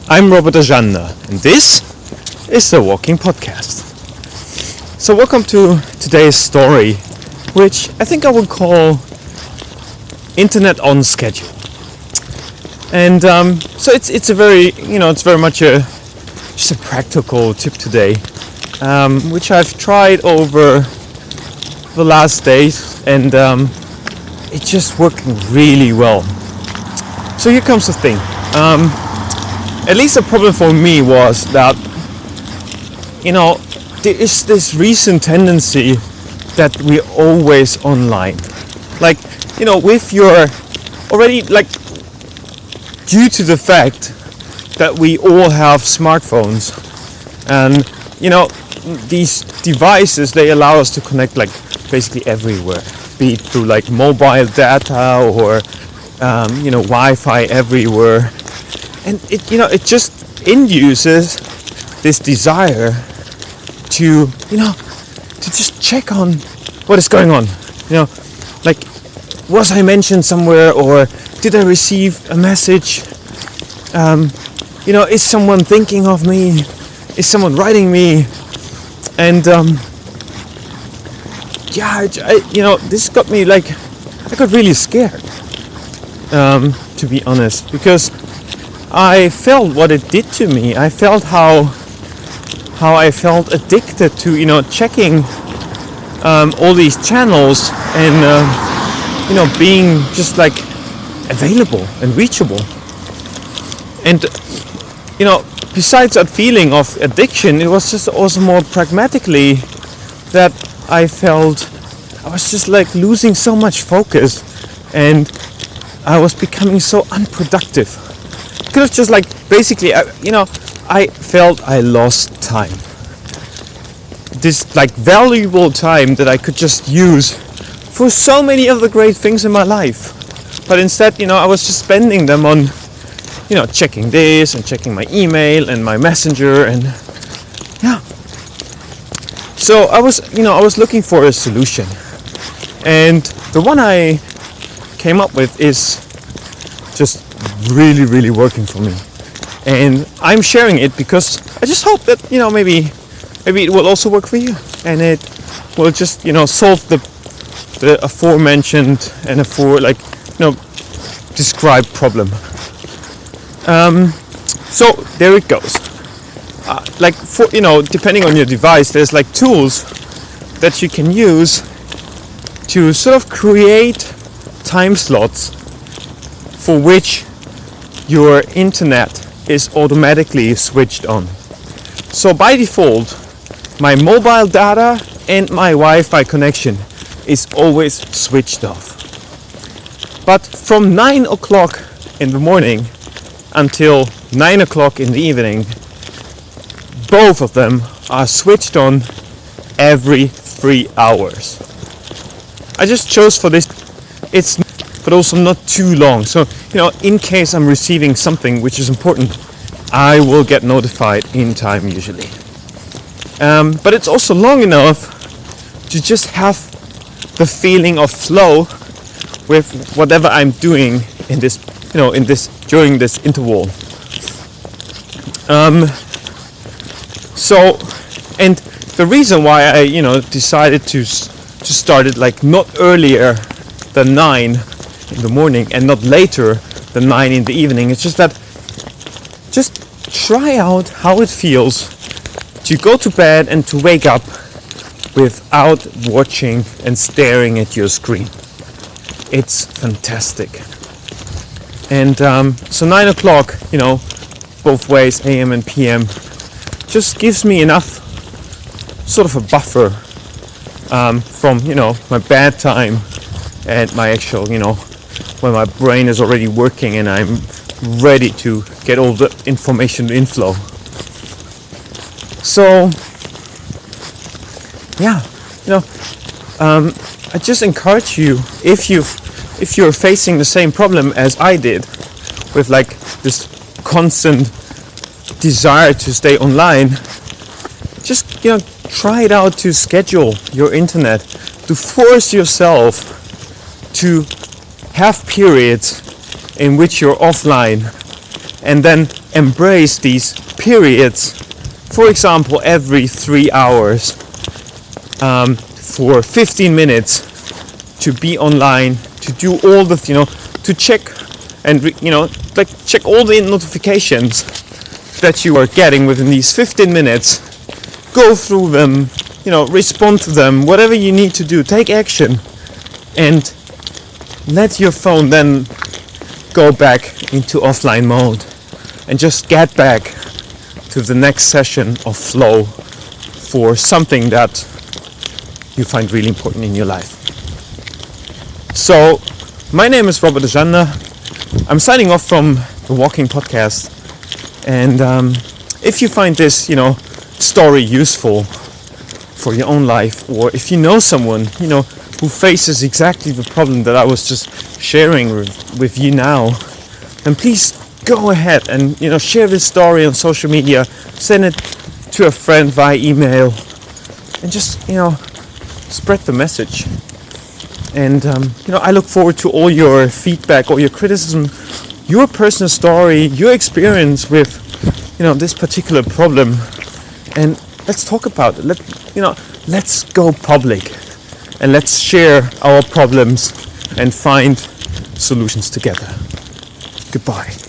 I'm Robert Ajanna, and this is the Walking Podcast. So welcome to today's story, which I think I would call Internet on Schedule. And so it's a very, it's very much just a practical tip today, which I've tried over the last days, and it's just working really well. So here comes the thing. At least the problem for me was that, there is this recent tendency that we're always online. Like, with your already, due to the fact that we all have smartphones, and, these devices, they allow us to connect, basically everywhere, be it through, mobile data or, Wi-Fi everywhere. And it just induces this desire to just check on what is going on. Was I mentioned somewhere, or did I receive a message? Is someone thinking of me? Is someone writing me? And this got me I got really scared, to be honest, because I felt what it did to me. I felt how I felt addicted to checking all these channels and being just available and reachable. And besides that feeling of addiction, it was just also more pragmatically that I felt I was just losing so much focus, and I was becoming so unproductive. Because just basically, I felt I lost time. This valuable time that I could just use for so many other great things in my life. But instead, I was just spending them on, checking this and checking my email and my messenger, and yeah. So I was looking for a solution, and the one I came up with is just really, really working for me. And I'm sharing it because I just hope that, maybe it will also work for you, and it will just, solve the aforementioned and described problem. So there it goes. Depending on your device, there's tools that you can use to sort of create time slots for which your internet is automatically switched on. So by default, my mobile data and my Wi-Fi connection is always switched off. But from 9 o'clock in the morning until 9 o'clock in the evening, both of them are switched on every 3 hours. I just chose for this, but also not too long. So, in case I'm receiving something which is important, I will get notified in time usually. But it's also long enough to just have the feeling of flow with whatever I'm doing in this, during this interval. So, and the reason why I, decided to start it not earlier than 9 in the morning and not later than 9 in the evening, it's just that just try out how it feels to go to bed and to wake up without watching and staring at your screen. It's fantastic. And so 9 o'clock, both ways, AM and PM, just gives me enough sort of a buffer from, my bad time and my actual, when my brain is already working and I'm ready to get all the information inflow. So, yeah, I just encourage you, if you're facing the same problem as I did, with this constant desire to stay online, just try it out to schedule your internet, to force yourself to have periods in which you're offline and then embrace these periods. For example, every 3 hours, for 15 minutes, to be online, to do all the, to check and check all the notifications that you are getting within these 15 minutes. Go through them, respond to them, whatever you need to do, take action, and let your phone then go back into offline mode and just get back to the next session of flow for something that you find really important in your life. So, my name is Robert de Jander. I'm signing off from the Walking Podcast, and if you find this, story useful for your own life, or if you know someone, who faces exactly the problem that I was just sharing with you now, then please go ahead and share this story on social media, send it to a friend via email, and just spread the message. And I look forward to all your feedback, all your criticism, your personal story, your experience with this particular problem, and let's talk about it. Let's go public and let's share our problems and find solutions together. Goodbye.